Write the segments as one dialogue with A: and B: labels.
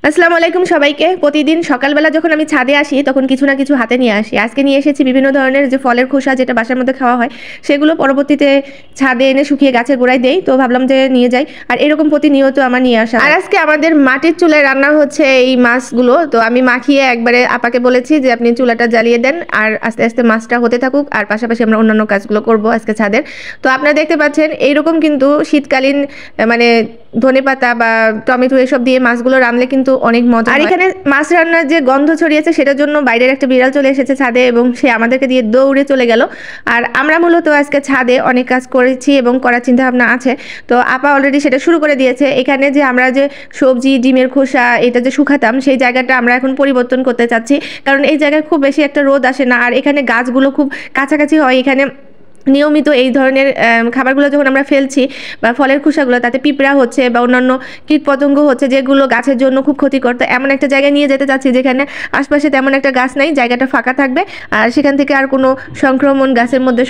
A: আসসালামু আলাইকুম সবাইকে। প্রতিদিন সকালবেলা যখন আমি ছাদে আসি তখন কিছু না কিছু হাতে নিয়ে আসি। আজকে নিয়ে এসেছি বিভিন্ন ধরনের যে ফলের খোসা যেটা বাসার মধ্যে খাওয়া হয়, সেগুলো পরবর্তীতে ছাদে এনে শুকিয়ে গাছের গোড়ায় দেই। তো ভাবলাম যে নিয়ে যাই, আর এরকম প্রতিনিয়ত আমার নিয়ে আসা। আর আজকে আমাদের মাটির চুলায় রান্না হচ্ছে এই মাছগুলো। তো আমি মাখিয়ে একবারে আপাকে বলেছি যে আপনি চুলাটা জ্বালিয়ে দেন, আর আস্তে আস্তে মাছটা হতে থাকুক, আর পাশাপাশি আমরা অন্যান্য কাজগুলো করব আজকে ছাদের। তো আপনারা দেখতে পাচ্ছেন এইরকম কিন্তু শীতকালীন মানে ধনেপাতা বা টমেটো এসব দিয়ে মাছগুলো রান্নলে কিন্তু অনেক মজা। আর এখানে মাছ রান্নার যে গন্ধ ছড়িয়েছে সেটার জন্য বাইরের একটা বিড়াল চলে এসেছে ছাদে এবং সে আমাদেরকে দিয়ে দৌড়ে চলে গেল। আর আমরা মূলত আজকে ছাদে অনেক কাজ করেছি এবং করার চিন্তা ভাবনা আছে। তো আপা অলরেডি সেটা শুরু করে দিয়েছে। এখানে যে আমরা যে সবজি ডিমের খোসা এটা যে শুকাতাম সেই জায়গাটা আমরা এখন পরিবর্তন করতে চাচ্ছি, কারণ এই জায়গায় খুব বেশি একটা রোদ আসে না, আর এখানে গাছগুলো খুব কাছাকাছি হয়। এখানে নিয়মিত এই ধরনের খাবারগুলো যখন আমরা ফেলছি বা ফলের খোসাগুলো, তাতে পিঁপড়া হচ্ছে বা অন্যান্য কীটপতঙ্গ হচ্ছে যেগুলো গাছের জন্য খুব ক্ষতিকর। তো এমন একটা জায়গায় নিয়ে যেতে চাচ্ছি যেখানে আশপাশে তেমন একটা গাছ নাই, জায়গাটা ফাঁকা থাকবে, আর সেখান থেকে আর কোনো সংক্রমণ গাছের মধ্যে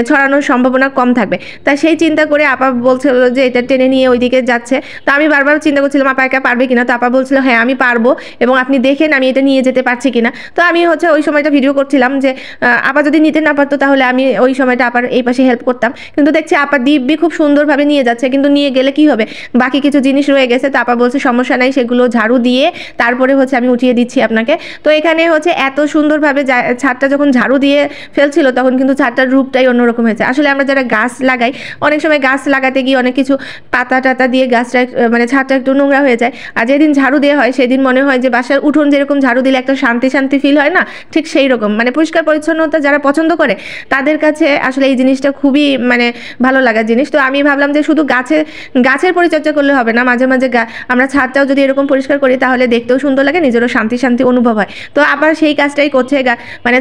A: ছড়ানোর সম্ভাবনা কম থাকবে। তাই সেই চিন্তা করে আপা বলছিল যে এটা টেনে নিয়ে ওইদিকে যাচ্ছে। তো আমি বারবার চিন্তা করছিলাম আপা একা পারবে কিনা। তো আপা বলছিল হ্যাঁ আমি পারবো, এবং আপনি দেখেন আমি এটা নিয়ে যেতে পারছি কিনা। তো আমি ওই সময়টা ভিডিও করছিলাম যে আপা যদি নিতে না পারতো তাহলে আমি ওই সময়টা আপার এই পাশে হেল্প করতাম। কিন্তু দেখছি আপা দিব্যি খুব সুন্দরভাবে নিয়ে যাচ্ছে, কিন্তু নিয়ে গেলে কি হবে, বাকি কিছু জিনিস রয়ে গেছে। তো আপা বলছে সমস্যা নাই, সেগুলো ঝাড়ু দিয়ে তারপরে আমি উঠিয়ে দিচ্ছি আপনাকে। তো এখানে এত সুন্দরভাবে ছাদটা যখন ঝাড়ু দিয়ে ফেলছিল তখন কিন্তু ছাদটার রূপটাই অন্যরকম হয়েছে। আসলে আমরা যারা গাছ লাগাই, অনেক সময় গাছ লাগাতে গিয়ে অনেক কিছু পাতা টাতা দিয়ে গাছটা ছাদটা একটু নোংরা হয়ে যায়, আর যেদিন ঝাড়ু দেওয়া হয় সেদিন মনে হয় যে বাসার উঠোন যেরকম ঝাড়ু দিলে একটা শান্তি শান্তি ফিল হয় না, ঠিক সেই রকম। পরিষ্কার পরিচ্ছন্নতা যারা পছন্দ করে তাদের কাছে আসলে এই জিনিসটা খুবই ভালো লাগার জিনিস। তো আমি ভাবলাম যে শুধু গাছের পরিচর্যা করলে হবে না, মাঝে মাঝে আমরা ছাদটাও যদি এরকম পরিষ্কার করি তাহলে দেখতেও সুন্দর লাগে, নিজেরও শান্তি শান্তি অনুভব হয়। তো আবার সেই কাজটাই করছে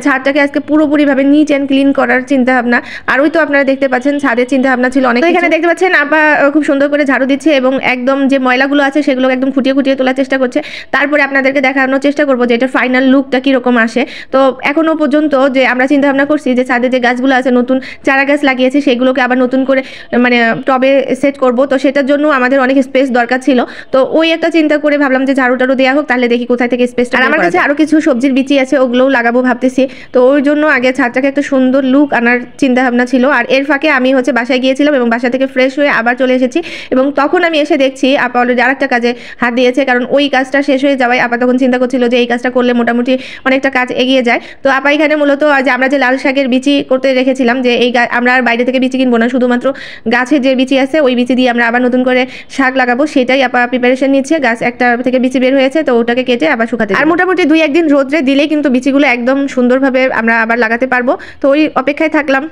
A: ছাদটাকে আজকে পুরোপুরিভাবে নিট অ্যান্ড ক্লিন করার চিন্তা ভাবনা। আর ওই তো আপনারা দেখতে পাচ্ছেন ছাদের চিন্তা ভাবনা ছিল অনেক। এখানে দেখতে পাচ্ছেন আপা খুব সুন্দর করে ঝাড়ু দিচ্ছে এবং একদম যে ময়লাগুলো আছে সেগুলো একদম খুঁটিয়ে খুঁটিয়ে তোলার চেষ্টা করছে। তারপরে আপনাদেরকে দেখানোর চেষ্টা করবো যে এটা ফাইনাল লুকটা কীরকম আসে। তো এখনো পর্যন্ত যে আমরা চিন্তা ভাবনা করছি যে ছাদে যে গাছগুলো আছে, নতুন চারা গাছ লাগিয়েছি, সেগুলোকে আবার নতুন করে টবে সেট করব। তো সেটার জন্য আমাদের অনেক স্পেস দরকার ছিল। তো ওই একটা চিন্তা করে ভাবলাম যে ঝাড়ু টাড়ু দেওয়া হোক, তাহলে দেখি কোথায় থেকে স্পেসটা। আর আমার কাছে আরও কিছু সবজির বিচি আছে, ওগুলোও লাগাবো ভাবতেছি। তো ওই জন্য আগে ছাদটাকে একটা সুন্দর লুক আনার চিন্তা ভাবনা ছিল। আর এর ফাঁকে আমি বাসায় গিয়েছিলাম এবং বাসা থেকে ফ্রেশ হয়ে আবার চলে এসেছি, এবং তখন আমি এসে দেখছি আপা অলরেডি আরেকটা কাজে হাত দিয়েছে, কারণ ওই কাজটা শেষ হয়ে যাওয়ায় আপা তখন চিন্তা করছিল যে এই কাজটা করলে মোটামুটি অনেকটা কাজ এগিয়ে যায়। তো আপা এখানে মূলত যে আমরা যে লাল শাকের বিচি করতে রেখেছিলাম, যে আমরা আর বাইরে থেকে বিচি কিনবো না, শুধুমাত্র গাছের যে বিচি আছে ওই বিচি দিয়ে আমরা আবার নতুন করে শাক লাগাবো, সেটাই আপা প্রিপারেশন নিচ্ছে। গাছ একটা থেকে বিচি বের হয়েছে, তো ওটাকে কেটে আবার শুকাতে, আর মোটামুটি 2-1 দিন রোদ্রে দিলেই কিন্তু বিচিগুলো একদম সুন্দরভাবে আমরা আবার লাগাতে পারবো। তো ওই অপেক্ষায় থাকলাম।